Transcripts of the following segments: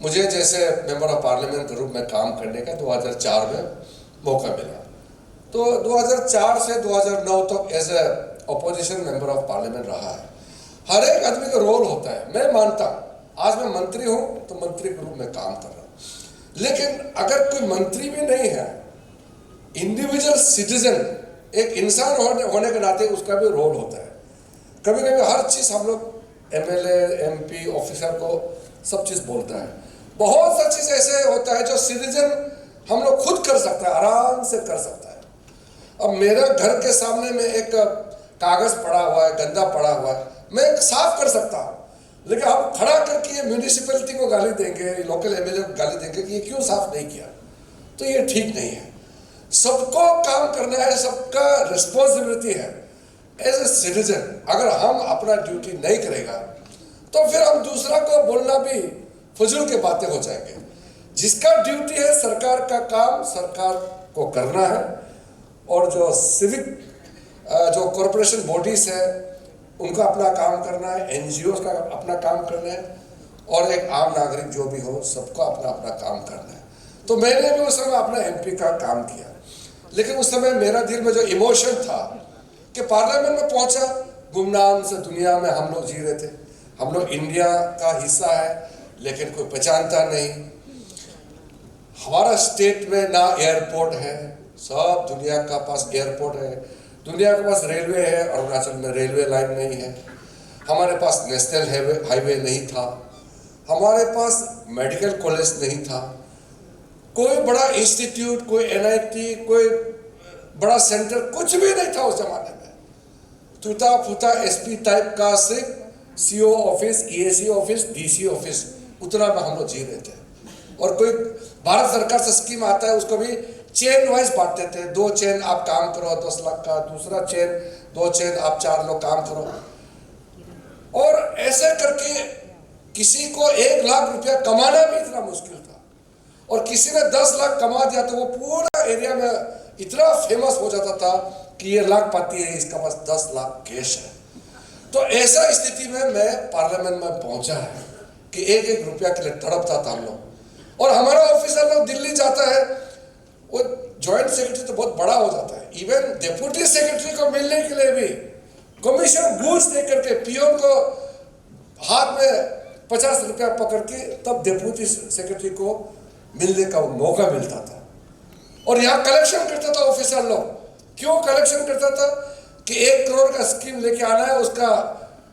मुझे जैसे member of parliament के रूप में काम करने का 2004 में मौका मिला। तो 2004 से 2009 तक as a opposition member of parliament रहा है। हर एक आदमी का रोल होता है, मैं मानता हूँ। आज मैं मंत्री हूँ तो मंत्री के रूप में काम कर रहा हूँ, लेकिन अगर कोई मंत्री भी नहीं है, इंडिविजुअल सिटीजन, एक इंसान होने के नाते उसका भी रोल होता है। कभी कभी हर चीज़ हम लोग एमएलए, एमपी, ऑफिसर को सब चीज़ बोलता है। बहुत सा चीज़ ऐसे होता है जो सिटीजन हम लोग खुद कर सकता है, आराम से कर सकता है। अब मेरा घर के सामने में एक कागज पड़ा हुआ है, गंदा पड़ा हुआ है, मैं साफ कर सकता हूँ, लेकिन आप खड़ा करके ये म्यूनिसिपैलिटी को गाली देंगे, लोकल एमएलए को गाली देंगे कि ये क्यों साफ नहीं किया, तो ये ठीक नहीं है। सबको काम करना है, सबका रिस्पॉन्सिबिलिटी है एज ए सिटीजन। अगर हम अपना ड्यूटी नहीं करेगा तो फिर हम दूसरा को बोलना भी फजूल के बातें हो जाएंगे। जिसका ड्यूटी है, सरकार का काम सरकार को करना है, और जो सिविक जो कॉरपोरेशन बॉडीज है उनका अपना काम करना है, एनजीओ का अपना काम करना है, और एक आम नागरिक जो भी हो सबको अपना अपना काम करना है। तो मैंने भी उस समय अपना एमपी का काम किया, लेकिन उस समय मेरा दिल में जो इमोशन था कि पार्लियामेंट में पहुंचा, गुमनाम से दुनिया में हम लोग जी रहे थे। हम लोग इंडिया का हिस्सा है, लेकिन कोई पहचानता नहीं। हमारा स्टेट में ना एयरपोर्ट है, सब दुनिया का पास एयरपोर्ट है, दुनिया के पास रेलवे है, अरुणाचल में रेलवे लाइन नहीं है। हमारे पास नेशनल हाईवे नहीं था, हमारे पास मेडिकल कॉलेज नहीं था, कोई बड़ा इंस्टीट्यूट, कोई एनआईटी, कोई बड़ा सेंटर, कुछ भी नहीं था उस जमाने में। टूटा फूटा एसपी टाइप का सिर्फ CO office, EAC office, DC office, उतना में हम लोग जी रहे थे। और कोई भारत सरकार से स्कीम आता है, उसको भी चेन वाइज बांटते थे। 2 चेन आप काम करो 10 लाख का, दूसरा चेन 2 चेन आप 4 लोग काम करो, और ऐसे करके किसी को 1 लाख रुपया कमाना भी इतना मुश्किल था। और किसी ने 10 लाख कमा दिया तो वो पूरा एरिया में इतना फेमस हो जाता था कि ये लाखपति है, इसका पास 10 लाख कैश है। तो ऐसा स्थिति में मैं पार्लियामेंट में पहुंचा है कि 1-1 रुपया के लिए तड़पता था हम लोग। और हमारा ऑफिसर लोग दिल्ली जाता है, वो जॉइंट सेक्रेटरी तो बहुत बड़ा हो जाता है, इवन डिप्यूटी सेक्रेटरी को मिलने के लिए भी कमीशन घूस दे करके पीओन को हाथ में 50 रुपया पकड़ के तब डिप्यूटी सेक्रेटरी को मिलने का मौका मिलता था। और यहाँ कलेक्शन करता था ऑफिसर लोग। क्यों कलेक्शन करता था कि 1 करोड़ का स्कीम लेके आना है, उसका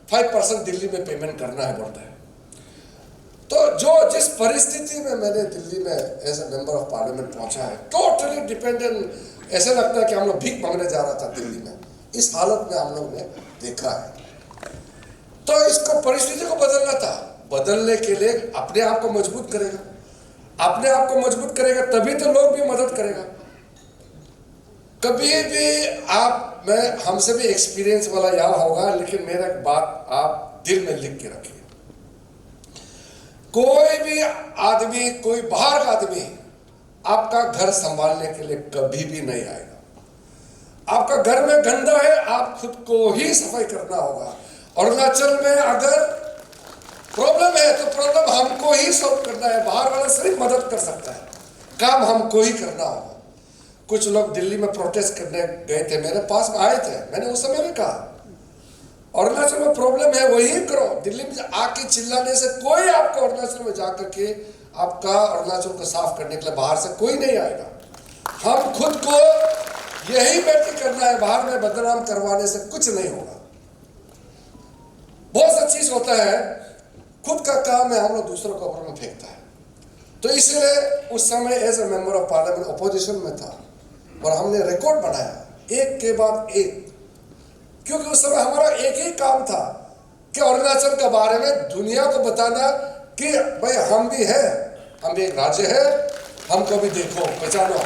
5% दिल्ली में पेमेंट करना है पड़ता है। तो जो जिस परिस्थिति में मैंने दिल्ली में as a member of parliament पहुंचा है, टोटली डिपेंडेंट, ऐसा लगता है कि हम लोग भीख मांगने जा रहा था दिल्ली में। इस हालत में हम लोग ने देखा है। तो इसको परिस्थिति को बदलना था। बदलने के लिए अपने आप को मजबूत करेगा, अपने आप को मजबूत करेगा तभी तो लोग भी मदद करेगा। कभी भी आप, मैं हमसे भी एक्सपीरियंस वाला यहाँ होगा, लेकिन मेरा एक बात आप दिल में लिख के रखिए। कोई भी आदमी, कोई बाहर का आदमी आपका घर संभालने के लिए कभी भी नहीं आएगा। आपका घर में गंदा है, आप खुद को ही सफाई करना होगा। अरुणाचल में अगर प्रॉब्लम है तो प्रॉब्लम हमको ही सॉल्व करना है, बाहर वाला सिर्फ मदद कर सकता है, काम हमको ही करना होगा। कुछ लोग दिल्ली में प्रोटेस्ट करने गए थे, मेरे पास में आए थे, मैंने उस समय भी कहा अरुणाचल में प्रॉब्लम है वही करो। दिल्ली में आके चिल्लाने से कोई आपको अरुणाचल में जाकर के आपका अरुणाचल को साफ करने के लिए बाहर से कोई नहीं आएगा। हम खुद को यही बेटी करना है, बाहर में बदनाम करवाने से कुछ नहीं होगा। बहुत सा चीज होता है, खुद का काम है, हम लोग दूसरों को ऊपर में फेंकता है। तो इसलिए उस समय as a member of parliament opposition में था और हमने रिकॉर्ड बनाया एक के बाद एक, क्योंकि उस समय हमारा एक ही काम था कि अरुणाचल के बारे में दुनिया को बताना कि भाई हम भी है, हम भी एक राज्य है, हमको भी देखो, पहचानो।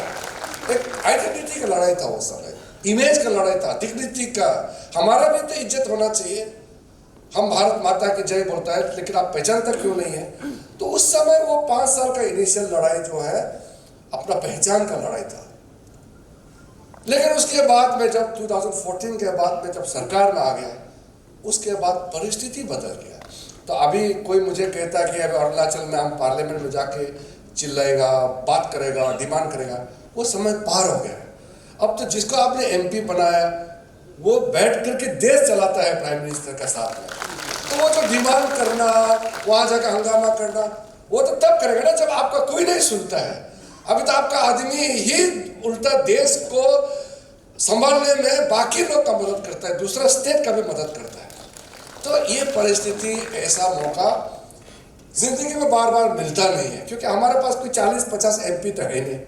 एक आइडेंटिटी का लड़ाई था उस समय, इमेज का लड़ाई था, डिग्निटी का। हमारा भी तो इज्जत होना चाहिए। हम भारत माता की जय बोलता है, लेकिन आप पहचानता क्यों नहीं है? तो उस समय वो 5 साल का इनिशियल लड़ाई जो है अपना पहचान का लड़ाई था। लेकिन उसके बाद में जब 2014 के बाद में जब सरकार में आ गया, उसके बाद परिस्थिति बदल गया। तो अभी कोई मुझे कहता है कि अभी अरुणाचल में हम पार्लियामेंट में जाके चिल्लाएगा, बात करेगा, डिमांड करेगा, वो समय पार हो गया है। अब तो जिसको आपने एमपी बनाया वो बैठ करके देश चलाता है प्राइम मिनिस्टर का साथ में, तो वो तो डिमांड करना, वहाँ जाकर हंगामा करना, वो तो तब करेगा ना जब आपका कोई नहीं सुनता है। अभी तो आपका आदमी ही उल्टा देश को संभालने में बाकी लोग का मदद करता है, दूसरा स्टेट का भी मदद करता है। तो ये परिस्थिति, ऐसा मौका जिंदगी में बार बार मिलता नहीं है, क्योंकि हमारे पास कोई 40-50 एमपी तो है नहीं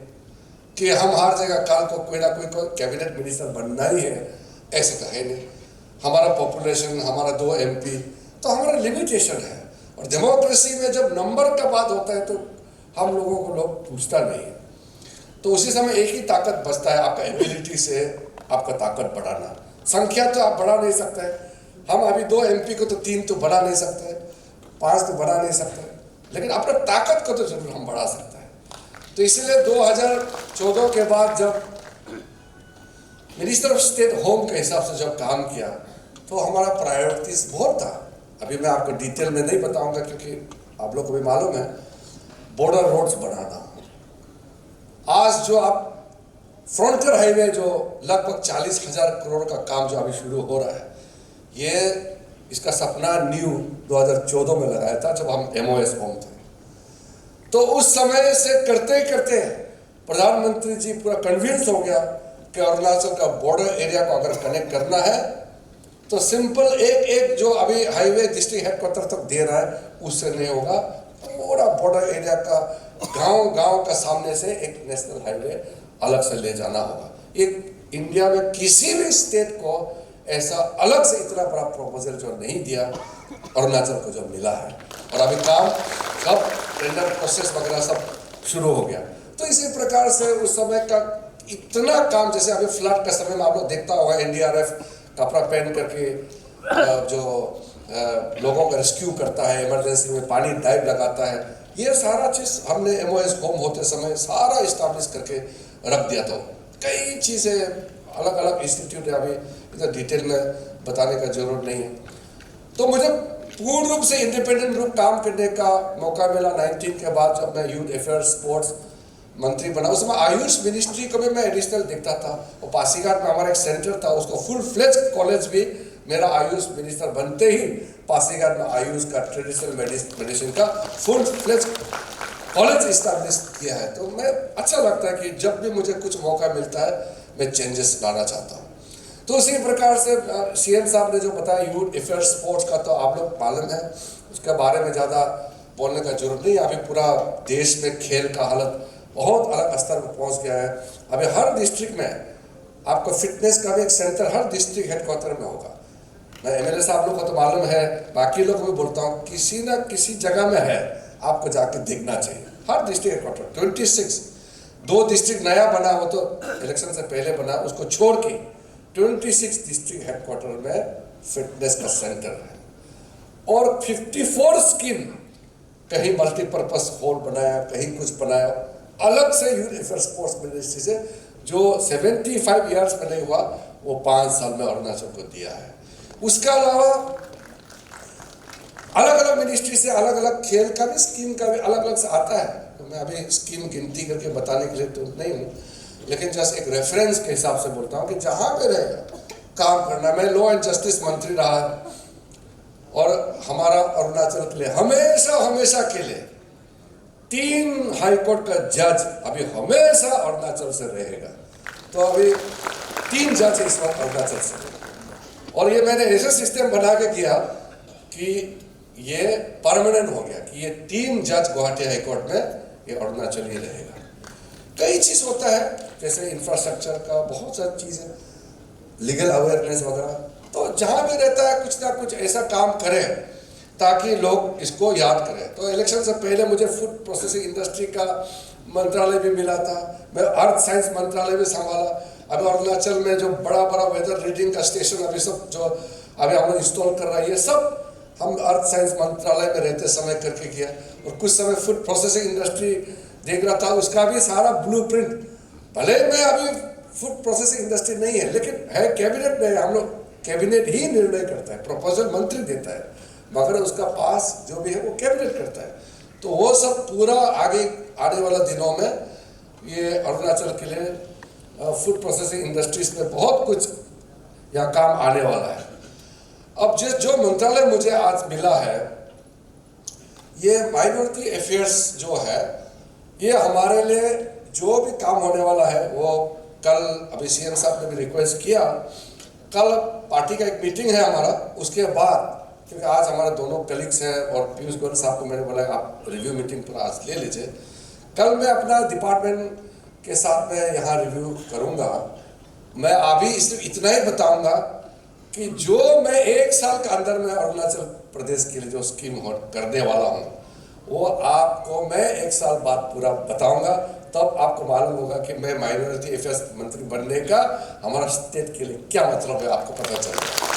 कि हम हर जगह कल को कोई ना कोई कैबिनेट मिनिस्टर बनना ही है, ऐसे तो है नहीं। हमारा पॉपुलेशन, हमारा 2 एमपी, तो हमारा लिमिटेशन है। और डेमोक्रेसी में जब नंबर का बात होता है तो हम लोगों को लोग पूछता नहीं है। तो उसी समय एक ही ताकत बचता है, आपका एबिलिटी से आपका ताकत बढ़ाना। संख्या तो आप बढ़ा नहीं सकते, हम अभी 2 एमपी को तो 3 तो बढ़ा नहीं सकते, 5 तो बढ़ा नहीं सकते, लेकिन अपना ताकत को तो जरूर हम बढ़ा सकते हैं। तो इसलिए 2014 के बाद जब मिनिस्टर ऑफ स्टेट होम के हिसाब से जब काम किया तो हमारा प्रायोरिटीज बहुत था। अभी मैं आपको डिटेल में नहीं बताऊंगा क्योंकि आप लोग को भी मालूम है, बॉर्डर रोड्स बनाना। आज जो आप फ्रंटियर हाईवे जो लगभग 40,000 करोड़ का काम जो अभी शुरू हो रहा है, ये इसका सपना न्यू 2014 में लगाया था जब हम MOS होम थे। तो उस समय से करते करते प्रधानमंत्री जी पूरा कन्विंस हो गया कि अरुणाचल का बॉर्डर एरिया को अगर कनेक्ट करना है तो सिंपल एक जो अभी हाईवे डिस्ट्रिक्ट हेडक्वार्टर तक दे रहा है उससे नहीं होगा। पूरा बॉर्डर एरिया का गांव का सामने से एक नेशनल हाईवे अलग से ले जाना होगा। एक इंडिया में किसी भी स्टेट को ऐसा अलग से इतना बड़ा प्रपोजल जो नहीं दिया, अरुणाचल को जो मिला है। और अभी काम सब टेंडर प्रोसेस वगैरह सब शुरू हो गया। तो इसी प्रकार से उस समय का इतना काम, जैसे अभी फ्लड का समय में आप लोग देखता होगा NDRF कपड़ा पहन करके जो लोगों का रेस्क्यू करता है, इमरजेंसी में पानी डाइव लगाता है, ये सारा चीज़ हमने MOS होम होते समय सारा इस्टेब्लिश करके रख दिया था। कई चीज़ें अलग अलग इंस्टीट्यूट है, अभी इतना डिटेल में बताने का जरूरत नहीं है। तो मुझे पूर्ण रूप से इंडिपेंडेंट रूप काम करने का मौका मिला 19 के बाद, जब मैं यूथ अफेयर्स स्पोर्ट्स मंत्री बना। उस समय आयुष मिनिस्ट्री को भी मैं एडिशनल देखता था, और पासीघाट में हमारा एक सेंटर था, उसको फुल फ्लेज कॉलेज भी मेरा आयुष मिनिस्टर बनते ही पासीघाट में आयुष का ट्रेडिशनल मेडिसिन का फुल फ्लेज कॉलेज इस्टेब्लिश किया है। तो मैं अच्छा लगता है कि जब भी मुझे कुछ मौका मिलता है मैं चेंजेस लाना चाहता हूँ। तो उसी प्रकार से CM साहब ने जो बताया यूथ अफेयर्स स्पोर्ट्स का, तो आप लोग मालूम है, उसके बारे में ज़्यादा बोलने का जरूरत नहीं। अभी पूरा देश में खेल का हालत बहुत अलग स्तर पर पहुंच गया है। अभी हर डिस्ट्रिक्ट में आपको फिटनेस का भी एक सेंटर हर डिस्ट्रिक्ट हेडक्वार्टर में होगा। मैं MLA साहब लोग को तो मालूम है, बाकी लोग को भी बोलता हूँ, किसी न किसी जगह में है, आपको जाके देखना चाहिए। हर डिस्ट्रिक्ट हेडक्वार्टर 26, 2 डिस्ट्रिक्ट नया बना, वो तो इलेक्शन से पहले बना, उसको छोड़ के 26 डिस्ट्रिक्ट हेडक्वार्टर में फिटनेस का सेंटर है। और 54 स्कीम, कहीं मल्टीपर्पज हॉल बनाया, कहीं कुछ बनाया अलग से यूथ अफेयर्स स्पोर्ट्स मिनिस्ट्री से, जो 75 ईयर्स में नहीं हुआ वो 5 साल में अरुणाचल को दिया है। उसके अलावा अलग अलग मिनिस्ट्री से अलग अलग खेल का भी, स्कीम का भी अलग अलग से आता है। तो मैं अभी स्कीम गिनती करके बताने के लिए तो नहीं हूँ, लेकिन जस्ट एक रेफरेंस के हिसाब से बोलता हूँ कि जहाँ पे रहेगा काम करना। मैं लॉ एंड जस्टिस मंत्री रहा, और हमारा अरुणाचल के लिए हमेशा के लिए 3 हाईकोर्ट का जज अभी हमेशा अरुणाचल से रहेगा। तो अभी 3 जज इस वक्त अरुणाचल से, और ये मैंने ऐसा सिस्टम बना के किया कि ये परमानेंट हो गया कि ये 3 जज गुवाहाटी हाईकोर्ट में ये अरुणाचल ही रहेगा। कई चीज़ होता है, जैसे इंफ्रास्ट्रक्चर का बहुत सारी चीज़ें, लीगल अवेयरनेस वगैरह। तो जहाँ भी रहता है कुछ ना कुछ ऐसा काम करें ताकि लोग इसको याद करें। तो इलेक्शन से पहले मुझे फूड प्रोसेसिंग इंडस्ट्री का मंत्रालय भी मिला था, मैं अर्थ साइंस मंत्रालय भी संभाला। अभी अरुणाचल में जो बड़ा वेदर रीडिंग का स्टेशन अभी सब जो अभी हम लोग इंस्टॉल कर रहा है, ये सब हम अर्थ साइंस मंत्रालय में रहते समय करके किया। और कुछ समय फूड प्रोसेसिंग इंडस्ट्री देख रहा था, उसका भी सारा ब्लूप्रिंट, भले मैं अभी फूड प्रोसेसिंग इंडस्ट्री नहीं है, लेकिन है कैबिनेट में, हम लोग कैबिनेट ही निर्णय करता है, प्रपोजल मंत्री देता है, मगर उसका पास जो भी है वो कैबिनेट करता है। तो वो सब पूरा आगे आने वाला दिनों में ये अरुणाचल के लिए फूड प्रोसेसिंग इंडस्ट्रीज में बहुत कुछ यहाँ काम आने वाला है। अब जो मंत्रालय मुझे आज मिला है, ये माइनॉरिटी अफेयर्स जो है, ये हमारे लिए जो भी काम होने वाला है वो कल अभी सीएम साहब ने भी रिक्वेस्ट किया, कल पार्टी का एक मीटिंग है हमारा, उसके बाद क्योंकि आज हमारे दोनों कलीग्स हैं और पीयूष गोयल साहब को मैंने बोला आप रिव्यू मीटिंग पर आज ले लीजिए। कल मैं अपना डिपार्टमेंट के साथ में यहाँ रिव्यू करूँगा। मैं अभी इसमें इतना ही बताऊँगा कि जो मैं 1 साल के अंदर में अरुणाचल प्रदेश के लिए जो स्कीम करने वाला हूँ वो आपको मैं 1 साल बाद पूरा बताऊँगा, तब आपको मालूम होगा कि मैं माइनॉरिटी अफेयर्स मंत्री बनने का हमारा स्टेट के लिए क्या मतलब है, आपको पता चलेगा।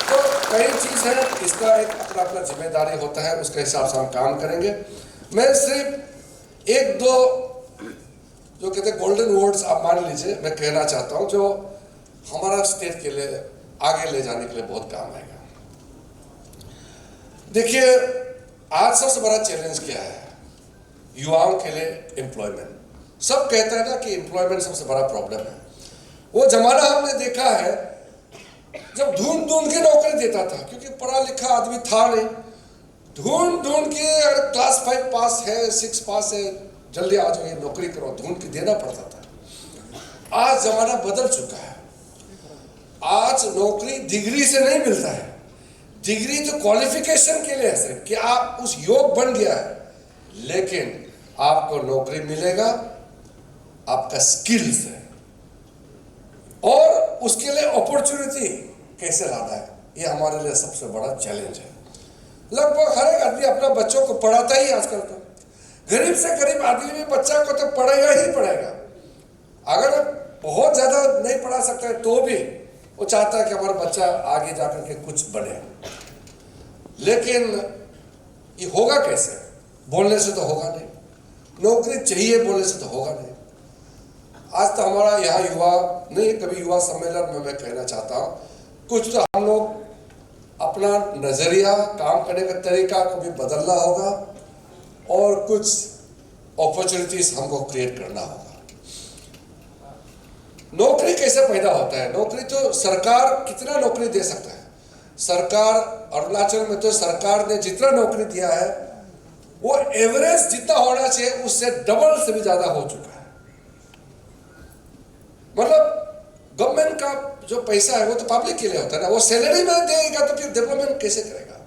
तो कई चीज़ है, इसका एक अपना अपना जिम्मेदारी होता है, उसके हिसाब से हम काम करेंगे। मैं सिर्फ 1-2 जो कहते हैं गोल्डन वर्ड्स आप मान लीजिए मैं कहना चाहता हूँ, जो हमारा स्टेट के लिए आगे ले जाने के लिए बहुत काम आएगा। देखिए, आज सबसे बड़ा चैलेंज क्या है युवाओं के लिए? एम्प्लॉयमेंट। सब कहते हैं ना कि एम्प्लॉयमेंट सबसे बड़ा प्रॉब्लम है। वो जमाना हमने देखा है जब ढूंढ ढूंढ के नौकरी देता था, क्योंकि पढ़ा लिखा आदमी था नहीं, ढूंढ ढूंढ के अगर क्लास 5 पास है, 6 पास है, जल्दी आ जाओ ये नौकरी करो, ढूंढ के देना पड़ता था। आज जमाना बदल चुका है। आज नौकरी डिग्री से नहीं मिलता है। डिग्री तो क्वालिफिकेशन के लिए है कि आप उस योग बन गया है, लेकिन आपको नौकरी मिलेगा आपका स्किल से, और उसके लिए अपॉर्चुनिटी कैसे लाना है, ये हमारे लिए सबसे बड़ा चैलेंज है। लगभग हर एक आदमी अपना बच्चों को पढ़ाता ही आजकल, तो गरीब से गरीब आदमी भी बच्चा को तो पढ़ेगा ही पढ़ेगा। अगर बहुत ज़्यादा नहीं पढ़ा सकता है तो भी वो चाहता है कि हमारा बच्चा आगे जाकर के कुछ बने। लेकिन ये होगा कैसे? बोलने से तो होगा नहीं, नौकरी चाहिए बोलने से तो होगा नहीं। आज तो हमारा यहाँ युवा नहीं, कभी युवा सम्मेलन में मैं कहना चाहता हूँ, कुछ तो हम लोग अपना नज़रिया, काम करने का तरीका को भी बदलना होगा, और कुछ अपॉर्चुनिटीज हमको क्रिएट करना होगा। नौकरी कैसे पैदा होता है? नौकरी तो सरकार कितना नौकरी दे सकता है? सरकार अरुणाचल में तो सरकार ने जितना नौकरी दिया है वो एवरेज जितना होना चाहिए उससे डबल से भी ज्यादा हो चुका है। मतलब गवर्नमेंट का जो पैसा है वो तो पब्लिक के लिए होता है ना, वो सैलरी में देगा तो फिर डेवलपमेंट कैसे करेगा?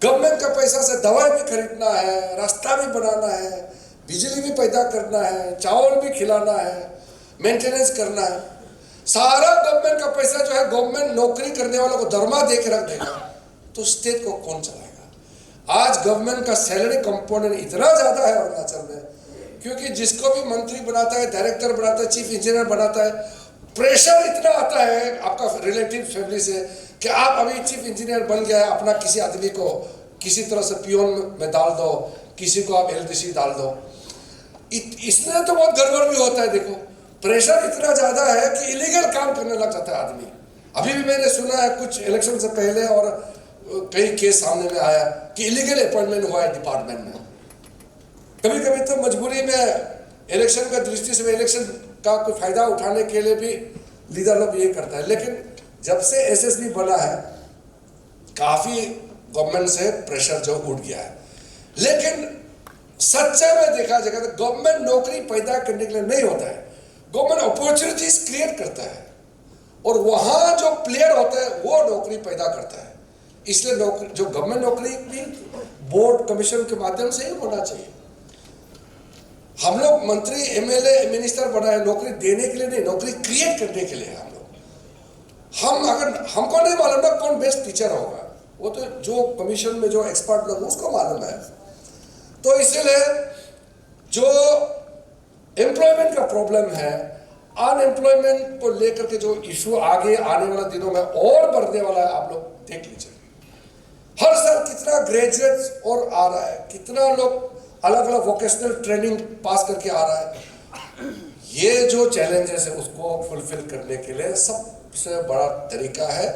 गवर्नमेंट का पैसा से दवाई भी खरीदना है, रास्ता भी बनाना है, बिजली भी पैदा करना है, चावल भी खिलाना है, मेंटेनेंस करना है। सारा गवर्नमेंट का पैसा जो है गवर्नमेंट नौकरी करने वालों को दरमा दे के रख देगा, तो स्टेट को कौन चलाएगा? आज गवर्नमेंट का सैलरी कंपोनेंट इतना ज्यादा है अरुणाचल में, क्योंकि जिसको भी मंत्री बनाता है, डायरेक्टर बनाता है, चीफ इंजीनियर बनाता है, प्रेशर इतना आता है आपका रिलेटिव फैमिली से कि आप अभी चीफ इंजीनियर बन गया है, अपना किसी आदमी को किसी तरह से पियोन में डाल दो, किसी को आप एलडीसी डाल दो। इसमें तो बहुत गड़बड़ भी होता है। देखो, प्रेशर इतना ज्यादा है कि इलीगल काम करने लग जाता है आदमी। अभी भी मैंने सुना है कुछ इलेक्शन से पहले, और कई केस सामने में आया कि इलीगल अपॉइंटमेंट हुआ है डिपार्टमेंट में। कभी कभी तो मजबूरी में इलेक्शन का दृष्टि से इलेक्शन का कोई फायदा उठाने के लिए भी लीडर लोग ये करता है। लेकिन जब से एसएसबी बना है काफी गवर्नमेंट से प्रेशर जो उठ गया है। लेकिन सच्चा में देखा जाएगा तो गवर्नमेंट नौकरी पैदा करने के लिए नहीं होता है, गवर्नमेंट अपॉर्चुनिटीज क्रिएट करता है, और वहां जो प्लेयर होता है वो नौकरी पैदा करता है। इसलिए नौकरी, जो गवर्नमेंट नौकरी भी बोर्ड कमीशन के माध्यम से ही होना चाहिए। हम लोग मंत्री, एमएलए, मिनिस्टर बनाए नौकरी देने के लिए नहीं, नौकरी क्रिएट करने के लिए। हम अगर हमको नहीं मालूम ना कौन बेस्ट टीचर होगा, वो तो जो कमीशन में जो एक्सपर्ट लोग उसको मालूम है। तो इसीलिए जो एम्प्लॉयमेंट का प्रॉब्लम है, अनएम्प्लॉयमेंट को लेकर के जो इशू आगे आने वाले दिनों में और बढ़ने वाला है, आप लोग देख लीजिए। हर साल कितना ग्रेजुएट्स और आ रहा है, कितना लोग अलग अलग वोकेशनल ट्रेनिंग पास करके आ रहा है। ये जो चैलेंजेस है उसको फुलफिल करने के लिए सबसे बड़ा तरीका है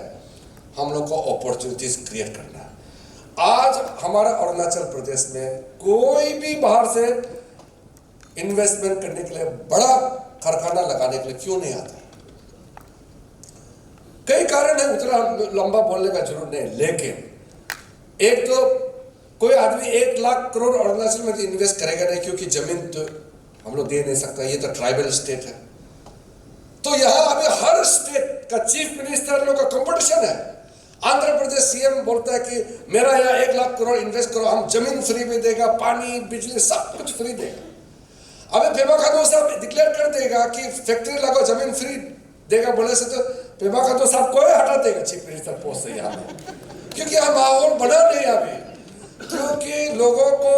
हम लोग को अपॉर्चुनिटीज क्रिएट करना। आज हमारा अरुणाचल प्रदेश में कोई भी बाहर से इन्वेस्टमेंट करने के लिए, बड़ा कारखाना लगाने के लिए क्यों नहीं आता? कई कारण है, उतना लंबा बोलने का जरूरत नहीं, लेकिन एक तो कोई आदमी 1 लाख करोड़ अरुणाचल में इन्वेस्ट करेगा नहीं, क्योंकि जमीन तो हम लोग दे नहीं सकता, ये तो ट्राइबल स्टेट है। तो यहां अभी हर स्टेट का चीफ मिनिस्टर लोग का कंपटीशन है। आंध्र प्रदेश सीएम बोलता है कि मेरा यहाँ 1 लाख करोड़ इन्वेस्ट करो, हम जमीन फ्री में देगा, पानी बिजली सब कुछ फ्री देगा। अबे पेमा खांडू साहब डिक्लेयर कर देगा कि फैक्ट्री लगाओ, जमीन फ्री देगा, बोले से तो पेमा खांडू साहब को हटा देगा चीफ मिनिस्टर पोस्ट से यहाँ पे, क्योंकि यहाँ माहौल बना नहीं अभी। क्योंकि लोगों को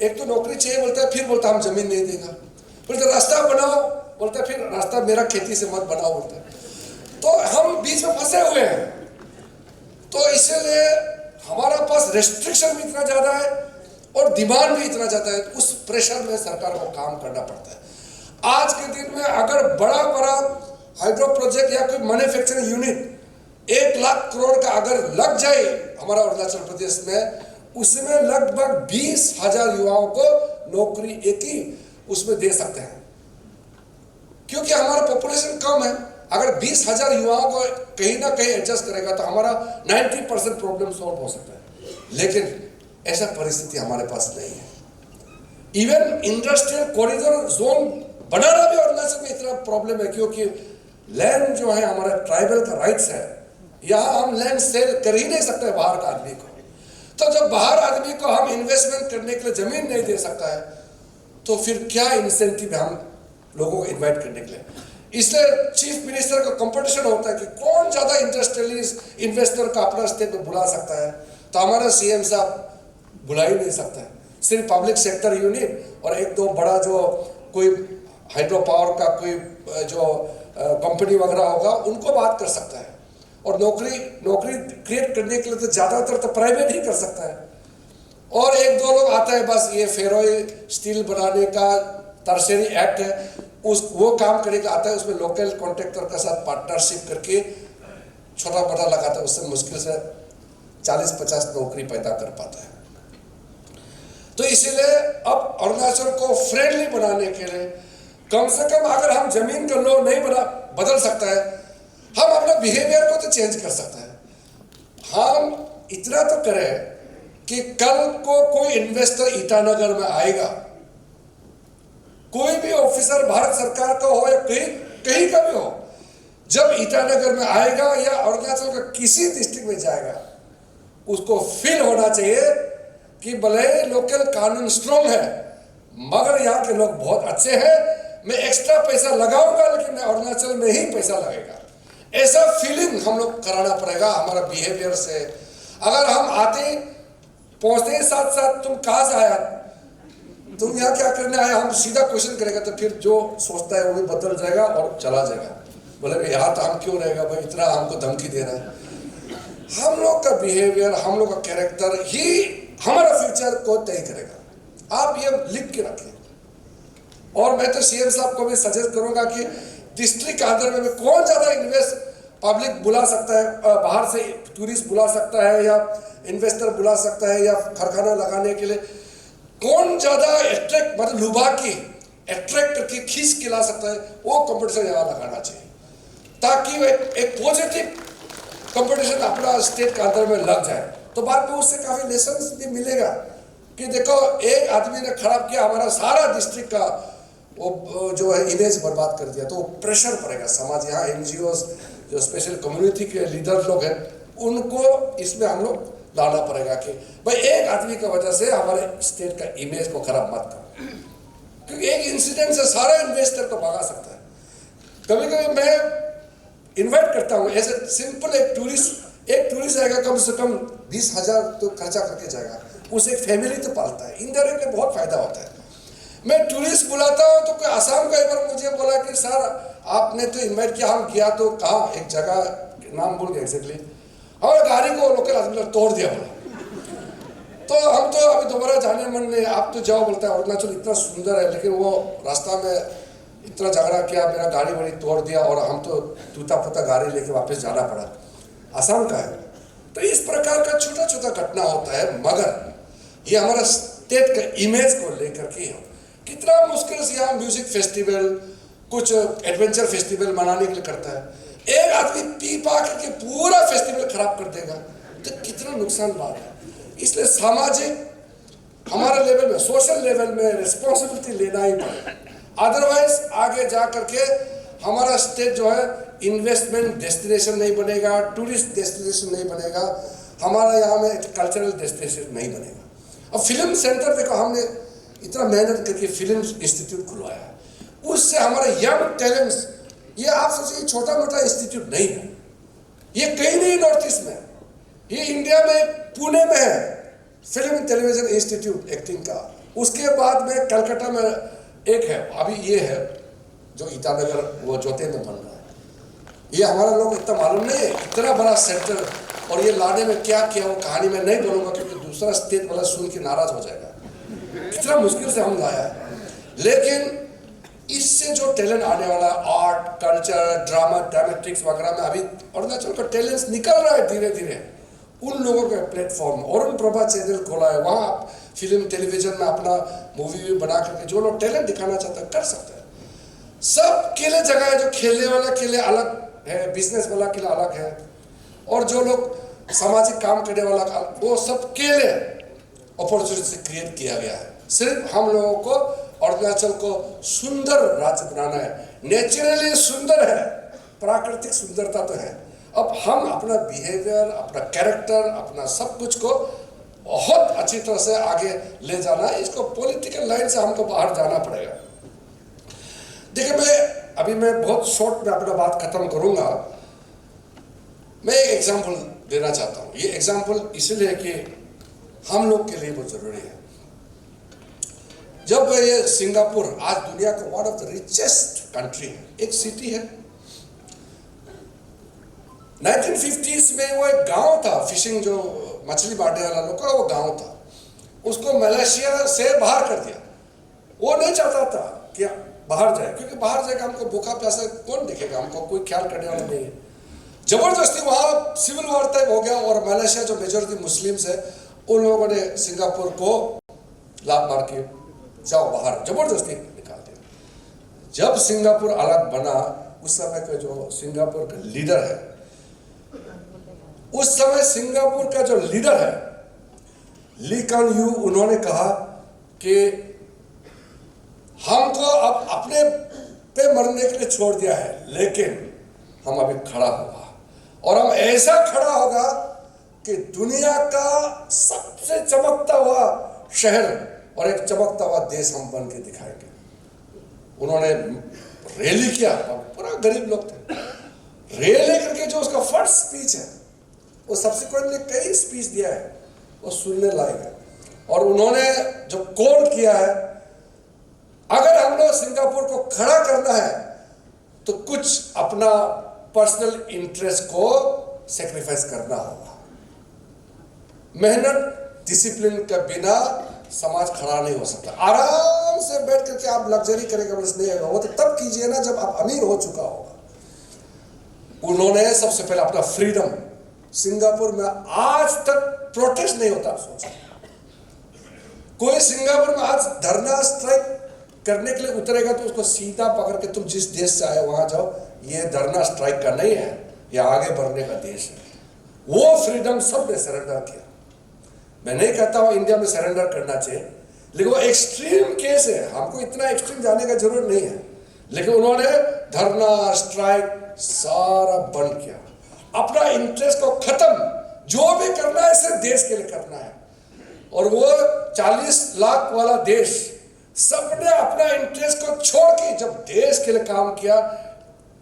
एक तो नौकरी चाहिए बोलता है, फिर बोलता है हम जमीन नहीं देगा, बोलते रास्ता बनाओ, बोलता है फिर रास्ता मेरा खेती से मत बनाओ, बोलता है। तो हम बीच में फंसे हुए हैं। तो इसलिए हमारा पास रेस्ट्रिक्शन भी इतना ज्यादा है और डिमांड भी इतना ज्यादा है, उस प्रेशर में सरकार को काम करना पड़ता है। आज के दिन में अगर बड़ा बड़ा हाइड्रो प्रोजेक्ट या कोई मैन्युफैक्चरिंग यूनिट 1 लाख करोड़ का अगर लग जाए हमारा अरुणाचल प्रदेश में, उसमें लगभग 20,000 युवाओं को नौकरी एक ही उसमें दे सकते हैं, क्योंकि हमारा पॉपुलेशन कम है। अगर 20,000 युवाओं को कहीं ना कहीं एडजस्ट करेगा तो हमारा 90% प्रॉब्लम सॉल्व हो सकता है, लेकिन ऐसा परिस्थिति हमारे पास नहीं है। इवन इंडस्ट्रियल कॉरिडोर जोन बनाना भी अरुणाचल में इतना प्रॉब्लम है, क्योंकि लैंड जो है हमारा ट्राइबल का राइट्स है, यहाँ हम लैंड सेल कर ही नहीं सकते बाहर का आदमी को। तो जब बाहर आदमी को हम इन्वेस्टमेंट करने के लिए जमीन नहीं दे सकता है, तो फिर क्या इंसेंटिव है हम लोगों को इन्वाइट करने के लिए? इसलिए चीफ मिनिस्टर का कंपटीशन होता है कि कौन ज्यादा इंडस्ट्रियलिस्ट इन्वेस्टर का अपना स्टेट में बुला सकता है। तो हमारा सीएम साहब बुला ही नहीं सकता है, सिर्फ पब्लिक सेक्टर यूनिट और 1-2 बड़ा जो कोई हाइड्रो पावर का कोई जो कंपनी वगैरह होगा उनको बात कर सकता है। और नौकरी क्रिएट करने के लिए तो ज्यादातर तो प्राइवेट ही कर सकता है। और 1-2 लोग आता है बस, ये फेरोई स्टील बनाने का टर्शियरी एक्ट है, वो काम करेगा आता है, उसमें लोकल कॉन्ट्रैक्टर के साथ पार्टनरशिप करके छोटा मोटा लगाता है, उससे मुश्किल से 40-50 नौकरी पैदा कर पाता है। तो इसीलिए अब अरुणाचल को फ्रेंडली बनाने के लिए कम से कम अगर हम जमीन का लॉ नहीं बदल सकता है, हम अपने बिहेवियर को तो चेंज कर सकते हैं। हम इतना तो करें कि कल को कोई इन्वेस्टर ईटानगर में आएगा, कोई भी ऑफिसर भारत सरकार का हो या कहीं का भी हो, जब ईटानगर में आएगा या अरुणाचल का किसी डिस्ट्रिक्ट में जाएगा, उसको फील होना चाहिए कि भले लोकल कानून स्ट्रॉन्ग है मगर यहाँ के लोग बहुत अच्छे हैं, मैं एक्स्ट्रा पैसा लगाऊंगा लेकिन मैं अरुणाचल में ही पैसा लगेगा, ऐसा फीलिंग हम लोग कराना पड़ेगा हमारा बिहेवियर से। अगर हम आते पहुंचते साथ साथ तुम कहाँ से आया, तुम यहाँ क्या करने आया, हम सीधा क्वेश्चन करेगा तो फिर जो सोचता है वो भी बदल जाएगा और चला जाएगा, बोले यहाँ तो हम क्यों रहेगा भाई, इतना हमको धमकी दे रहा है। हम लोग का बिहेवियर, हम लोग का कैरेक्टर ही हमारा फ्यूचर को तय करेगा। आप ये लिख के रखें। और मैं तो सीएम साहब को भी सजेस्ट करूंगा कि डिस्ट्रिक्ट के अंदर में कौन ज्यादा इन्वेस्ट पब्लिक बुला सकता है, बाहर से टूरिस्ट बुला सकता है या इन्वेस्टर बुला सकता है, या कारखाना लगाने के लिए कौन ज्यादा अट्रैक्ट मतलब लुभा के अट्रैक्ट करके खींच के ला सकता है, वो कंपटीशन यहाँ लगाना चाहिए, ताकि एक पॉजिटिव कंपटीशन अपना स्टेट के अंदर में लग जाए। तो बाद में उससे काफी लेसन भी मिलेगा कि देखो एक आदमी ने खराब किया, हमारा सारा डिस्ट्रिक्ट का वो जो है इमेज बर्बाद कर दिया, तो प्रेशर पड़ेगा समाज, यहाँ एनजीओ जो स्पेशल कम्युनिटी के लीडर लोग हैं उनको इसमें हम लोग लाना पड़ेगा कि भाई एक आदमी की वजह से हमारे स्टेट का इमेज को खराब मत करो, क्योंकि एक इंसिडेंट से सारा इन्वेस्टर को भगा सकता है। कभी कभी मैं इन्वाइट करता हूँ ऐसे सिंपल एक टूरिस्ट आएगा, कम से कम 20,000 तो खर्चा करके जाएगा, उसे एक फैमिली तो पालता है, इनडायरेक्टली बहुत फायदा होता है। मैं टूरिस्ट बुलाता हूँ तो कोई आसाम का एक बार मुझे बोला कि सर आपने तो इन्वाइट किया, हम गया तो कहाँ एक जगह नाम भूल गए एक्जैक्टली, हमारे गाड़ी को लोकल आदमी ने तोड़ दिया बोला। तो हम तो अभी दोबारा जाने मन नहीं, आप तो जाओ, बोलता है अरुणाचल इतना सुंदर है, लेकिन वो रास्ता में इतना झगड़ा किया, मेरा गाड़ी वाड़ी तोड़ दिया और हम तो टूटा फूटा गाड़ी लेके वापस जाना पड़ा। आसाम का है, तो इस प्रकार का छोटा छोटा घटना होता है, मगर ये हमारा स्टेट का इमेज को लेकर के कितना मुश्किल से यहाँ म्यूजिक फेस्टिवल, कुछ एडवेंचर फेस्टिवल मनाने के लिए करता है। एक आदमी पी पा करके पूरा फेस्टिवल खराब कर देगा तो कितना नुकसान बात है। इसलिए सामाजिक हमारे लेवल में, सोशल लेवल में रिस्पॉन्सिबिलिटी लेना ही पड़ेगा। अदरवाइज आगे जा करके हमारा स्टेट जो है इन्वेस्टमेंट डेस्टिनेशन नहीं बनेगा, टूरिस्ट डेस्टिनेशन नहीं बनेगा, हमारा यहाँ में कल्चरल डेस्टिनेशन नहीं बनेगा। अब फिल्म सेंटर देखो, हमने इतना मेहनत करके फिल्म इंस्टीट्यूट खुलवाया, उससे हमारे यंग टैलेंट्स, ये आप सोचिए छोटा मोटा इंस्टीट्यूट नहीं है, ये कहीं नहीं नॉर्थ ईस्ट में, ये इंडिया में पुणे में है फिल्म टेलीविजन इंस्टीट्यूट एक्टिंग का। उसके बाद में कलकत्ता में एक है, अभी ये है जो ईटानगर वो जोते में बन रहा है। ये हमारा लोग इतना मालूम नहीं है, इतना बड़ा सेंटर, और ये लाने में क्या किया वो कहानी में नहीं बोलूँगा क्योंकि दूसरा स्टेट वाला सुन के नाराज हो जाएगा। कितना मुश्किल से हम लाया है, लेकिन इससे जो टैलेंट आने वाला आर्ट, कल्चर, ड्रामा, ड्रामेटिक्स वगैरह में अभी अरुणाचल का टैलेंट निकल रहा है धीरे धीरे। उन लोगों का प्लेटफॉर्म अरुण प्रभा चैनल खोला है, वहाँ आप फिल्म टेलीविजन में अपना मूवी बना करके जो लोग टैलेंट दिखाना चाहते हैं कर सकते हैं। सब के लिए जगह है, जो खेलने वाला के लिए अलग है, बिजनेस वाला के लिए अलग है, और जो लोग सामाजिक काम करने वाला वो सब के लिए अपॉर्चुनिटी क्रिएट किया गया है। सिर्फ हम लोगों को अरुणाचल को सुंदर राज्य बनाना है, नेचुरली सुंदर है, प्राकृतिक सुंदरता तो है। अब हम अपना बिहेवियर, अपना कैरेक्टर, अपना सब कुछ को बहुत अच्छी तरह से आगे ले जाना है। इसको पॉलिटिकल लाइन से हमको बाहर जाना पड़ेगा। देखिए, मैं बहुत शॉर्ट में अपना बात खत्म करूंगा। मैं एक एग्जाम्पल देना चाहता हूँ। ये एग्जाम्पल इसलिए कि हम लोग के लिए बहुत जरूरी है। जब ये सिंगापुर आज दुनिया का one of the richest country है, एक सिटी है, 1950s में वो एक गांव था, फिशिंग जो मछली मारने वाला लोग का वो गांव था, उसको मलेशिया से बाहर कर दिया। वो नहीं चाहता था कि बाहर जाए, क्योंकि बाहर जाएगा हमको भूखा प्यासा कौन देखेगा, हमको कोई ख्याल करने वाला नहीं है। जबरदस्ती वहाँ सिविल वॉर टाइप हो गया, और मलेशिया जो मेजॉरिटी मुस्लिम्स है उन लोगों ने सिंगापुर को लात मार के जाओ बाहर, जबरदस्ती निकाल दिया। जब सिंगापुर अलग बना, उस समय का जो सिंगापुर का लीडर है, उस समय सिंगापुर का जो लीडर है ली कुआन यू, उन्होंने कहा कि हमको अब अपने पे मरने के लिए छोड़ दिया है, लेकिन हम अभी खड़ा होगा, और हम ऐसा खड़ा होगा कि दुनिया का सबसे चमकता हुआ शहर और एक चमकता हुआ देश हम बन के दिखाएंगे। उन्होंने रैली किया, पूरा गरीब लोग थे, रैली करके जो उसका फर्स्ट स्पीच है, वो सब्सिक्वेंटली कई स्पीच दिया है, वो सुनने लायक है। और उन्होंने जो कॉल किया है, अगर हम लोग सिंगापुर को खड़ा करना है तो कुछ अपना पर्सनल इंटरेस्ट को सेक्रीफाइस करना होगा। मेहनत डिसिप्लिन के बिना समाज खड़ा नहीं हो सकता। आराम से बैठ करके आप लग्जरी करेंगे बस नहीं होगा, वो तो तब कीजिए ना जब आप अमीर हो चुका होगा। उन्होंने सबसे पहले अपना फ्रीडम, सिंगापुर में आज तक प्रोटेस्ट नहीं होता, सोचा कोई सिंगापुर में आज धरना स्ट्राइक करने के लिए उतरेगा तो उसको सीधा पकड़ के तुम जिस देश से आए वहां जाओ, ये धरना स्ट्राइक का नहीं है, ये आगे बढ़ने का देश है। वो फ्रीडम सबने सरेंडर किया। मैं नहीं कहता हूं इंडिया में सरेंडर करना चाहिए, लेकिन वो एक्सट्रीम केस है, हमको इतना एक्सट्रीम जाने का जरूरत नहीं है। लेकिन उन्होंने धरना स्ट्राइक सारा बंद किया, अपना इंटरेस्ट को खत्म, जो भी करना है सिर्फ देश के लिए करना है। और वो 40 लाख वाला देश, सबने अपना इंटरेस्ट को छोड़ के जब देश के लिए काम किया,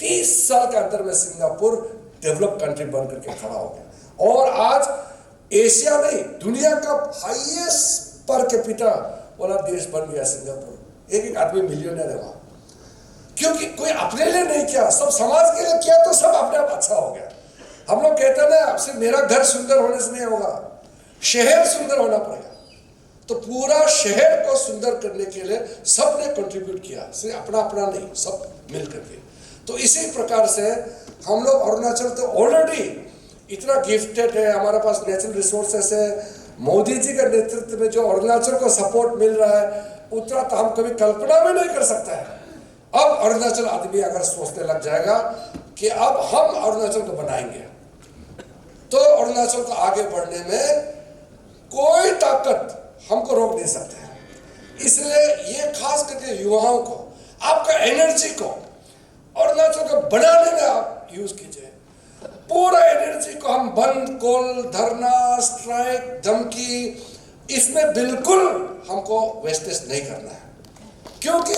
30 साल के अंदर में सिंगापुर डेवलप कंट्री बन करके खड़ा हो गया। और आज एशिया नहीं, दुनिया का हाईएस्ट पर कैपिटा वाला देश बन गया सिंगापुर। एक आदमी मिलियनर है वहां, क्योंकि कोई अपने लिए नहीं किया, सब समाज के लिए किया, तो सब अपने आप अच्छा हो गया। हम लोग कहते हैं ना, सिर्फ मेरा घर सुंदर होने से नहीं होगा, शहर सुंदर होना पड़ेगा। तो पूरा शहर को सुंदर करने के लिए सबने कंट्रीब्यूट किया, सिर्फ अपना अपना नहीं, सब मिल करके। तो इसी प्रकार से हम लोग अरुणाचल तो ऑलरेडी इतना गिफ्टेड है, हमारे पास नेचुरल रिसोर्सेस है। मोदी जी के नेतृत्व में जो अरुणाचल को सपोर्ट मिल रहा है उतना तो हम कभी कल्पना भी नहीं कर सकते हैं। अब अरुणाचल आदमी अगर सोचने लग जाएगा कि अब हम अरुणाचल को बनाएंगे, तो अरुणाचल को आगे बढ़ने में कोई ताकत हमको रोक नहीं सकते हैं। इसलिए ये खास करके युवाओं को, आपका एनर्जी को अरुणाचल को बनाने में आप यूज कीजिए। पूरा एनर्जी को हम बंद, कोल, धरना, स्ट्राइक, धमकी, इसमें बिल्कुल हमको वेस्टेज नहीं करना है, क्योंकि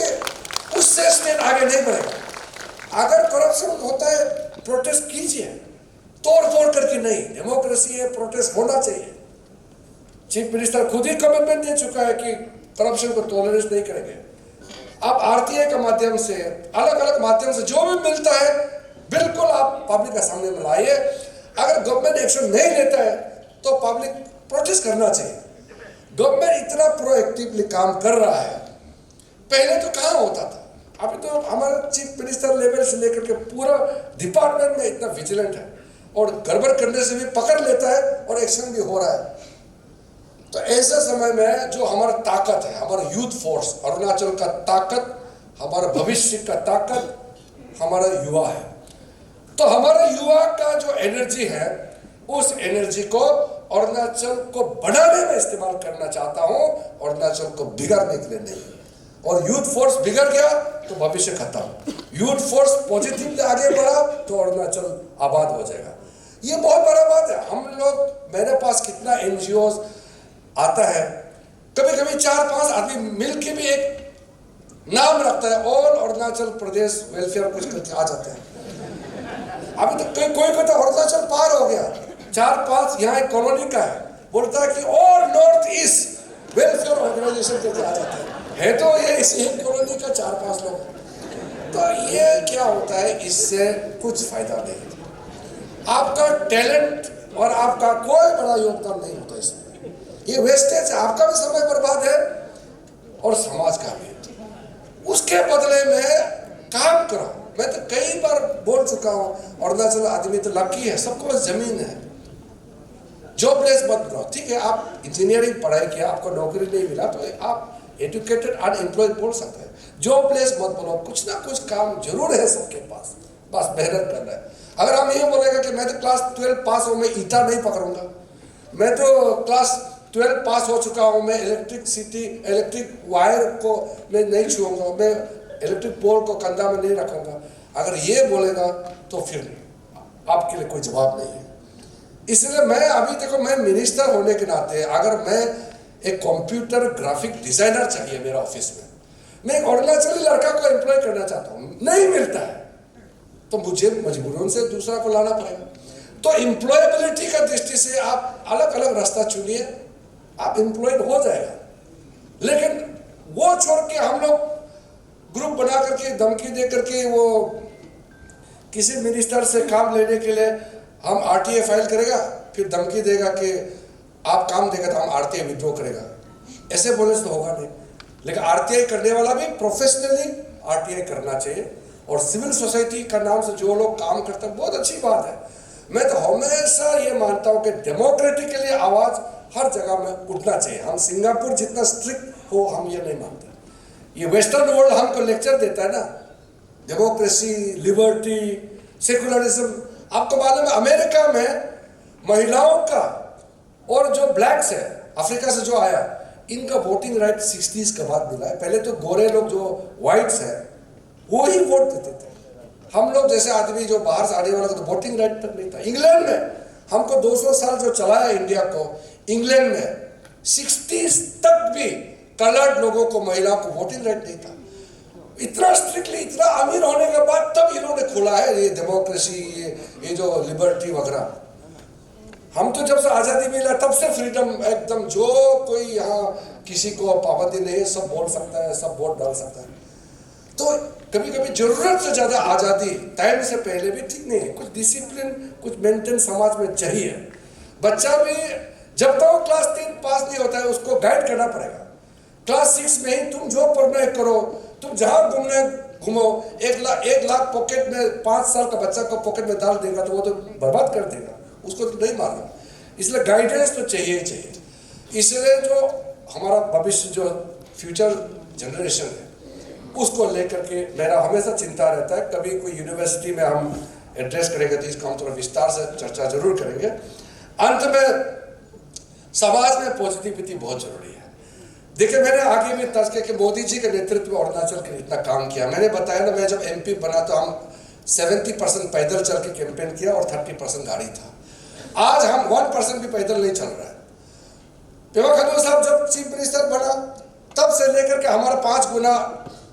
उससे स्टेट आगे नहीं बढ़ेगा। अगर करप्शन होता है प्रोटेस्ट कीजिए, तोड़ फोड़ करके नहीं। डेमोक्रेसी है, प्रोटेस्ट होना चाहिए। चीफ मिनिस्टर खुद ही कमिटमेंट दे चुका है कि करप्शन को टॉलरेंस नहीं करेंगे। आप आरटीआई के माध्यम से, अलग अलग माध्यम से जो भी मिलता है बिल्कुल आप पब्लिक के सामने में लाइए। अगर गवर्नमेंट एक्शन नहीं लेता है तो पब्लिक प्रोटेस्ट करना चाहिए। गवर्नमेंट इतना प्रोएक्टिवली काम कर रहा है, पहले तो कहाँ होता था। अभी तो हमारे चीफ मिनिस्टर लेवल से लेकर के पूरा डिपार्टमेंट में इतना विजिलेंट है और गड़बड़ करने से भी पकड़ लेता है और एक्शन भी हो रहा है। तो ऐसे समय में जो हमारा ताकत है, हमारा यूथ फोर्स, अरुणाचल का ताकत, हमारा भविष्य का ताकत हमारा युवा है। तो हमारे युवा का जो एनर्जी है, उस एनर्जी को अरुणाचल को बढ़ाने में इस्तेमाल करना चाहता हूं, अरुणाचल को बिगाड़ने के लिए नहीं। और यूथ फोर्स बिगड़ गया तो भविष्य खत्म। यूथ फोर्स पॉजिटिवली आगे बढ़ा तो अरुणाचल आबाद हो जाएगा। ये बहुत बड़ा बात है। हम लोग, मेरे पास कितना एनजीओ आता है, कभी कभी 4-5 आदमी मिलके भी एक नाम रखता है, ऑल अरुणाचल प्रदेश वेलफेयर कुछ करके आ जाते हैं। अभी तो कोई को तो अरुणाचल पार हो गया, 4-5 यहाँ एक कॉलोनी का है, बोलता है कि all North East welfare organisation करके आ जाता है तो ये इस एक कॉलोनी का 4-5 लोग। तो ये क्या होता है, इससे कुछ फायदा नहीं। आपका टैलेंट और आपका कोई बड़ा योगदान नहीं होता इसमें। ये वेस्टेज है, आपका भी समय बर्बाद है और समाज का भी। उसके बदले में काम करो। मैं तो कई बार बोल चुका हूँ, अरुणाचल आदमी तो लकी है, सबको बस जमीन है। जॉबलेस मत बनो। ठीक है, आप इंजीनियरिंग पढ़ाई किया, आपको नौकरी नहीं मिला तो आप एजुकेटेड अनएम्प्लॉयड बोल सकते हैं। जॉबलेस मत बनो, कुछ ना कुछ काम जरूर है सबके पास, बस मेहनत करना है। अगर हम ये बोलेगा कि मैं तो क्लास 12 पास हूँ, मैं ईटा नहीं पकड़ूंगा, मैं तो क्लास 12 पास हो चुका हूँ, मैं इलेक्ट्रिक वायर को मैं नहीं छूऊंगा, मैं इलेक्ट्रिक पोल को कंधा में नहीं रखूंगा, अगर ये बोलेगा तो फिर आपके लिए कोई जवाब नहीं है। इसलिए मैं अभी देखो, मैं मिनिस्टर होने के नाते, अगर मैं एक कंप्यूटर ग्राफिक डिजाइनर चाहिए मेरा ऑफिस में, मैं एक अरुणाचली लड़का को एम्प्लॉय करना चाहता हूँ, नहीं मिलता है, तो मुझे मजबूरन से दूसरा को लाना पड़ेगा। तो एम्प्लॉयबिलिटी का दृष्टि से आप अलग अलग रास्ता चुनिए, आप एम्प्लॉयड हो जाएगा। लेकिन वो छोड़ के हम लोग ग्रुप बना करके, धमकी दे करके, वो किसी मिनिस्टर से काम लेने के लिए हम आरटीआई फाइल करेगा, फिर धमकी देगा कि आप काम देगा तो हम आरटीआई विड्रॉ करेगा, ऐसे बोलने से तो होगा नहीं। लेकिन आरटीआई करने वाला भी प्रोफेशनली आरटीआई करना चाहिए। और सिविल सोसाइटी का नाम से जो लोग काम करते हैं, बहुत अच्छी बात है। मैं तो हमेशा ये मानता हूँ कि डेमोक्रेटिकली आवाज हर जगह में उठना चाहिए। हम सिंगापुर जितना स्ट्रिक्ट हो, हम ये नहीं मानते। ये वेस्टर्न वर्ल्ड हमको लेक्चर देता है ना, डेमोक्रेसी, लिबर्टी, सेकुलरिज्म। आपको मालूम है अमेरिका में महिलाओं का और जो ब्लैक्स है, अफ्रीका से जो आया, इनका वोटिंग राइट 60s के बाद मिला है। पहले तो गोरे लोग जो व्हाइट्स है वो ही वोट देते थे। हम लोग जैसे आदमी जो बाहर से आने वाला तो वोटिंग राइट तक नहीं था। इंग्लैंड में हमको 200 साल जो चलाया इंडिया को, इंग्लैंड में 60s तक भी कलर्ड लोगों को, महिलाओं को वोटिंग राइट नहीं था। इतना स्ट्रिक्टली, इतना अमीर होने के बाद तब इन्होंने खोला है ये डेमोक्रेसी, ये जो लिबर्टी वगैरह। हम तो जब से आज़ादी मिला तब से फ्रीडम एकदम, जो कोई यहाँ किसी को पाबंदी नहीं है, सब बोल सकता है, सब वोट डाल सकता है। तो कभी कभी जरूरत से ज़्यादा आज़ादी टाइम से पहले भी ठीक नहीं है। कुछ डिसिप्लिन, कुछ मेंटेन समाज में चाहिए। बच्चा भी जब तक वो क्लास 3 पास नहीं होता है, उसको गाइड करना पड़ेगा। क्लास 6 में ही तुम जो पढ़ना है करो, तुम जहाँ घूमने घूमो। 1 लाख पॉकेट में, 5 साल का बच्चा को पॉकेट में डाल देगा तो वो तो बर्बाद कर देगा। उसको तो नहीं मालूम, इसलिए गाइडेंस तो चाहिए ही चाहिए। इसलिए जो हमारा भविष्य, जो फ्यूचर जनरेशन है, उसको लेकर के मेरा हमेशा चिंता रहता है। कभी कोई यूनिवर्सिटी में हम एड्रेस करेंगे तो इसका हम थोड़ा विस्तार से चर्चा जरूर करेंगे। अंत में समाज में पॉजिटिविटी बहुत जरूरी है। देखिए, मैंने आगे में तर्ज किया कि मोदी जी के नेतृत्व में अरुणाचल के इतना काम किया। मैंने बताया ना, मैं जब MP बना तो हम 70% पैदल चल के कैंपेन किया और 30% गाड़ी था। आज हम 1% भी पैदल नहीं चल रहा है। पेमा खांडू साहब जब चीफ मिनिस्टर बना तब से लेकर के हमारा 5 गुना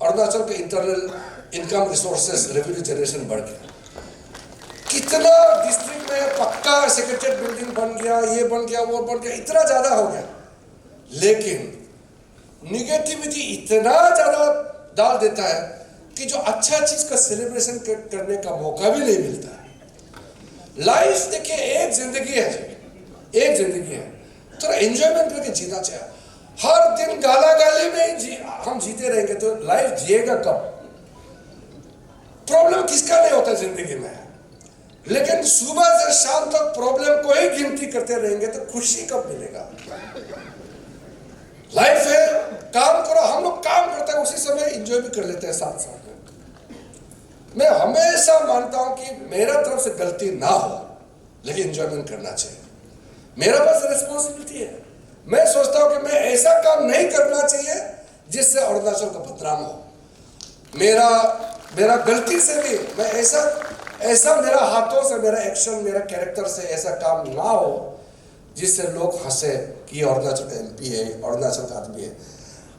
अरुणाचल के internal income resources revenue generation बढ़ गया। कितना डिस्ट्रिक्ट में पक्का सेक्रेटरीट बिल्डिंग बन गया, ये बन गया, वो बन गया, इतना ज्यादा हो गया। लेकिन निगेटिविटी इतना ज्यादा डाल देता है कि जो अच्छा चीज का सेलिब्रेशन करने का मौका भी नहीं मिलता है। लाइफ देखिए, एक जिंदगी है, एक जिंदगी है, थोड़ा एंजॉयमेंट करके जीना चाहिए। हर दिन गाला गाली में हम जीते रहेंगे तो लाइफ जिएगा कब? प्रॉब्लम किसका नहीं होता जिंदगी में, लेकिन सुबह से शाम तक प्रॉब्लम को ही गिनती करते रहेंगे तो खुशी कब मिलेगा? लाइफ है, काम करो। हम लोग काम करते हैं, उसी समय एंजॉय भी कर लेते हैं साथ साथ में। मैं हमेशा मानता हूं कि मेरा तरफ से गलती ना हो, लेकिन एंजॉयमेंट करना चाहिए। मेरा पास रिस्पॉन्सिबिलिटी है। मैं सोचता हूं कि मैं ऐसा काम नहीं करना चाहिए जिससे अरुणाचल का बदनाम हो। मेरा गलती से भी मैं ऐसा मेरा हाथों से, मेरा एक्शन, मेरा कैरेक्टर से ऐसा काम ना हो जिससे लोग हंसे कि अरुणाचल का MP है, अरुणाचल का आदमी है।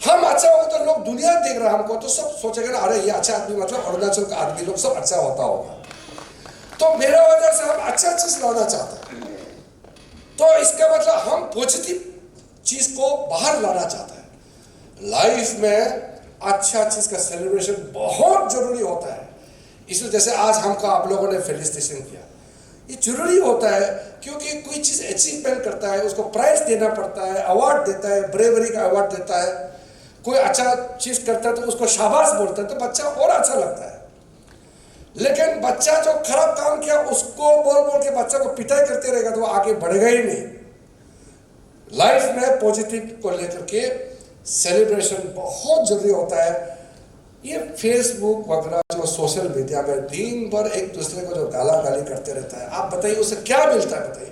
हम अच्छा हो तो लोग, दुनिया देख रहा है हमको तो सब सोचेगा ना, अरे ये अच्छा आदमी, मतलब अरुणाचल का आदमी, लोग सब अच्छा होता होगा। तो मेरा वजह से हम अच्छा चीज लाना चाहते हैं, तो इसका मतलब हम पॉजिटिव चीज को बाहर लाना चाहते हैं। लाइफ में अच्छा चीज का सेलिब्रेशन बहुत जरूरी होता है। इसलिए जैसे आज हमका आप लोगों ने फेलिसिटेशन किया, ये जरूरी होता है, क्योंकि कोई चीज अचीवमेंट करता है उसको प्राइज देना पड़ता है, अवार्ड देता है, ब्रेवरी का अवार्ड देता है। कोई अच्छा चीज करता है तो उसको शाबाश बोलता है तो बच्चा और अच्छा लगता है। लेकिन बच्चा जो खराब काम किया उसको बोल बोल के बच्चा को पिटाई करते रहेगा तो वो आगे बढ़ेगा ही नहीं। लाइफ में पॉजिटिव को लेकर के सेलिब्रेशन बहुत जरूरी होता है। ये फेसबुक वगैरह जो सोशल मीडिया में दिन भर एक दूसरे को जो गाला गाली करते रहता है, आप बताइए उससे क्या मिलता है? बताइए,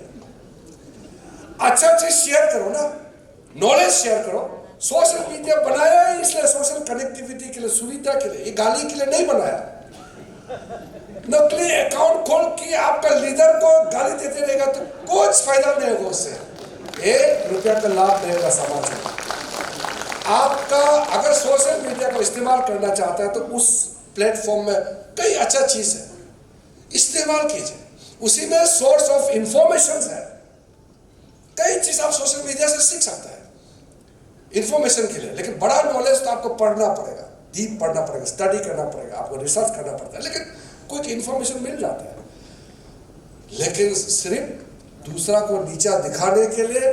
अच्छा चीज शेयर करो ना, नॉलेज शेयर करो। सोशल मीडिया बनाया है इसलिए सोशल कनेक्टिविटी के लिए, सुविधा के लिए, ये गाली के लिए नहीं बनाया। नकली अकाउंट खोल के आपका लीडर को गाली देते रहेगा तो कुछ फायदा नहीं होगा उससे, 1 रुपया का लाभ रहेगा समाज में। आपका अगर सोशल मीडिया को इस्तेमाल करना चाहता है तो उस प्लेटफॉर्म में कई अच्छा चीज है, इस्तेमाल कीजिए। उसी में सोर्स ऑफ इंफॉर्मेशन है, कई चीज आप सोशल मीडिया से सीख सकते हैं इंफॉर्मेशन के लिए। लेकिन बड़ा नॉलेज तो आपको पढ़ना पड़ेगा, डीप पढ़ना पड़ेगा, स्टडी करना पड़ेगा, आपको रिसर्च करना पड़ता है। लेकिन कुछ इंफॉर्मेशन मिल जाता है। लेकिन सिर्फ दूसरा को नीचा दिखाने के लिए,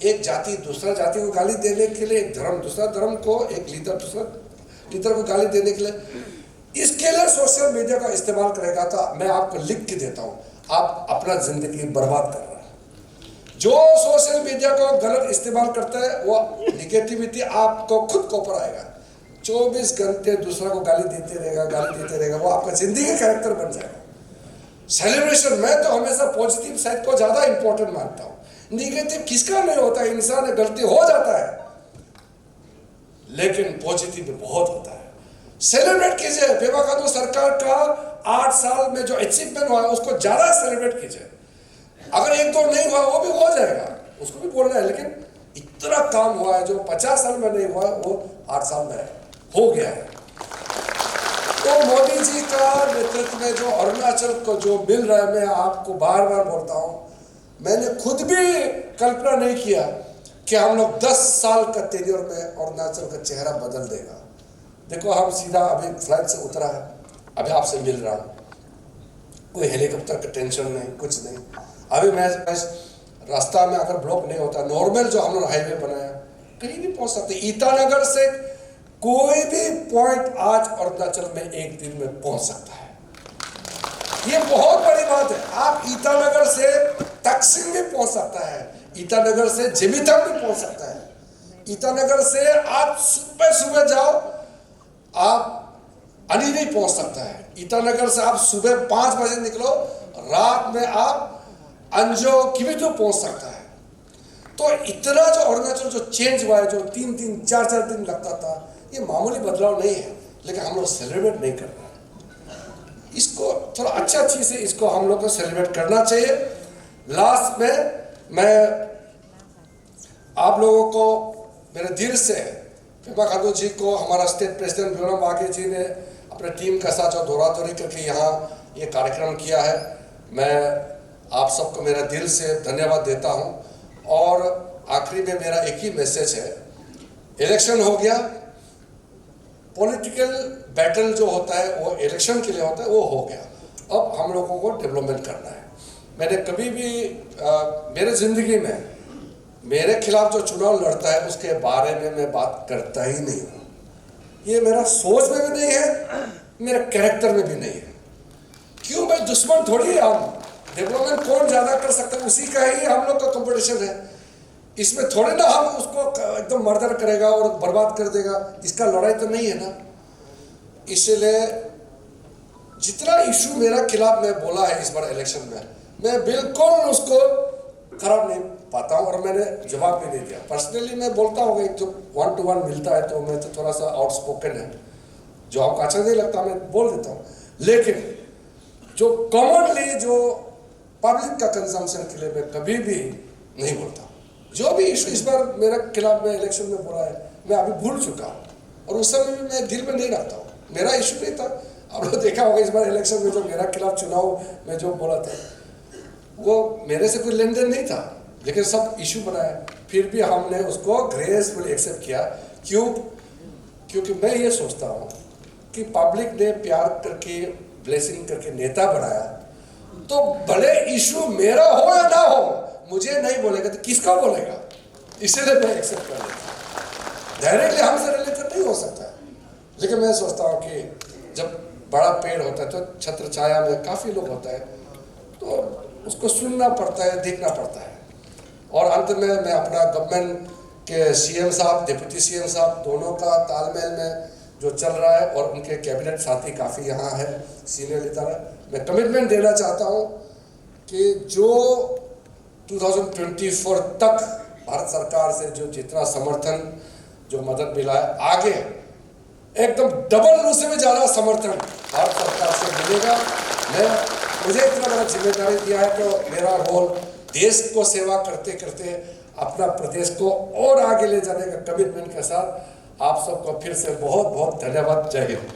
एक जाति दूसरा जाति को गाली देने के लिए, एक धर्म दूसरा धर्म को, एक लीडर दूसरा लीडर को गाली देने के लिए, इसके लिए सोशल मीडिया का इस्तेमाल करेगा तो मैं आपको लिख के देता हूं, आप अपना जिंदगी बर्बाद कर रहे हैं। जो सोशल मीडिया को गलत इस्तेमाल करता है वो निगेटिविटी आपको खुद को ऊपर आएगा। 24 घंटे दूसरा को गाली देते रहेगा, वो आपका जिंदगी का कैरेक्टर बन जाएगा। सेलिब्रेशन में तो हमेशा पॉजिटिव साइड को ज्यादा इंपॉर्टेंट मानता हूं। निगेटिव किसका नहीं होता है, इंसान है, गलती हो जाता है, लेकिन पॉजिटिव बहुत होता है। सेलिब्रेट कीजिए। पेमा खांडू सरकार का 8 साल में जो अचीवमेंट हुआ है उसको ज्यादा सेलिब्रेट कीजिए। अगर 1-2 नहीं हुआ वो भी हो जाएगा, उसको भी बोलना है, लेकिन इतना काम हुआ है जो 50 साल में नहीं हुआ वो 8 साल में हो गया है। तो मोदी जी का नेतृत्व में जो अरुणाचल को जो मिल रहा है, मैं आपको बार बार बोलता हूं, मैंने खुद भी कल्पना नहीं किया कि हम लोग 10 साल का टेन्योर में अरुणाचल का चेहरा बदल देगा। देखो, हम सीधा अभी फ्लाइट से उतरा है, अभी आपसे मिल रहा हूँ, कोई हेलीकॉप्टर का टेंशन नहीं, कुछ नहीं। अभी मैं रास्ता में अगर ब्लॉक नहीं होता, नॉर्मल जो हम लोग हाईवे बनाया, कहीं भी पहुंच सकते। ईटानगर से कोई भी पॉइंट आज अरुणाचल में एक दिन में पहुंच सकता है। ये बहुत बड़ी बात है। आप ईटानगर से तकसिंग भी पहुंच सकता है, ईटानगर से जिमीतम भी पहुंच सकता है। ईटानगर से आप सुबह सुबह जाओ, आप अली नहीं पहुंच सकता है। ईटानगर से आप सुबह 5 बजे निकलो, रात में आप अंजो किबिथु पहुंच सकता है। तो इतना जो अरुणाचल जो चेंज हुआ है, जो 3-3, 4-4 दिन लगता था, ये मामूली बदलाव नहीं है, लेकिन हम लोग सेलिब्रेट नहीं कर रहे हैं इसको। थोड़ा अच्छा चीज़ है, इसको हम लोग को सेलिब्रेट करना चाहिए। लास्ट में मैं आप लोगों को मेरे दिल से, पेमा खांडू जी को, हमारा स्टेट प्रेसिडेंट विनोद वाघे जी ने अपने टीम के साथ जो दौरा दौरी करके यहाँ ये कार्यक्रम किया है, मैं आप सबको मेरा दिल से धन्यवाद देता हूँ। और आखिरी में मेरा एक ही मैसेज है, इलेक्शन हो गया, पॉलिटिकल बैटल जो होता है वो इलेक्शन के लिए होता है, वो हो गया। अब हम लोगों को डेवलपमेंट करना है। मैंने कभी भी मेरे ज़िंदगी में मेरे खिलाफ जो चुनाव लड़ता है उसके बारे में मैं बात करता ही नहीं हूँ। ये मेरा सोच में भी नहीं है, मेरे कैरेक्टर में भी नहीं है। क्यों, मैं दुश्मन थोड़ी है। हम डेवलपमेंट कौन ज़्यादा कर सकता है, उसी का ही हम लोग का कंपटीशन है। इसमें थोड़े ना हम उसको एकदम मर्डर करेगा और बर्बाद कर देगा, इसका लड़ाई तो नहीं है ना। इसलिए जितना इशू मेरा खिलाफ मैं बोला है इस बार इलेक्शन में, मैं बिल्कुल उसको खराब नहीं पाता हूँ और मैंने जवाब भी नहीं दिया। पर्सनली मैं बोलता हूँ, एक जो 1 to 1 मिलता है तो मैं तो थोड़ा सा आउटस्पोकन है, जो आपको अच्छा नहीं लगता मैं बोल देता हूँ। लेकिन जो कॉमनली जो पब्लिक का कंजम्पशन के लिए मैं कभी भी नहीं बोलता। जो भी इशू इस बार मेरे खिलाफ में इलेक्शन में बोला है, मैं अभी भूल चुका हूँ और उस समय भी मैं दिल में नहीं रखता हूँ। मेरा इशू नहीं था। आप लोग देखा होगा इस बार इलेक्शन में जो मेरा खिलाफ चुनाव में जो बोला था, वो मेरे से कोई लेन देन नहीं था, लेकिन सब इशू बनाया। फिर भी हमने उसको ग्रेसफुली एक्सेप्ट किया। क्यों? क्योंकि मैं ये सोचता हूँ कि पब्लिक ने प्यार करके, ब्लेसिंग करके नेता बनाया, तो भले इशू मेरा हो या ना हो, मुझे नहीं बोलेगा तो किसका बोलेगा, इसलिए मैं एक्सेप्ट कर लेता। डायरेक्टली हमसे रिलेटेड नहीं हो सकता है, लेकिन मैं सोचता हूँ कि जब बड़ा पेड़ होता है तो छत्र छाया में काफ़ी लोग होता है, तो उसको सुनना पड़ता है, देखना पड़ता है। और अंत में मैं अपना गवर्नमेंट के सीएम साहब, डिप्टी सीएम साहब दोनों का तालमेल में जो चल रहा है और उनके कैबिनेट साथी काफ़ी यहाँ है, सीनियर लीडर है, मैं कमिटमेंट देना चाहता हूँ कि जो 2024 तक भारत सरकार से जो जितना समर्थन, जो मदद मिला है, आगे एकदम डबल उससे भी ज़्यादा समर्थन भारत सरकार से मिलेगा। मुझे इतना बड़ा जिम्मेदारी दिया है, तो मेरा रोल देश को सेवा करते करते अपना प्रदेश को और आगे ले जाने का कमिटमेंट के साथ आप सबको फिर से बहुत बहुत धन्यवाद। जय हिंद।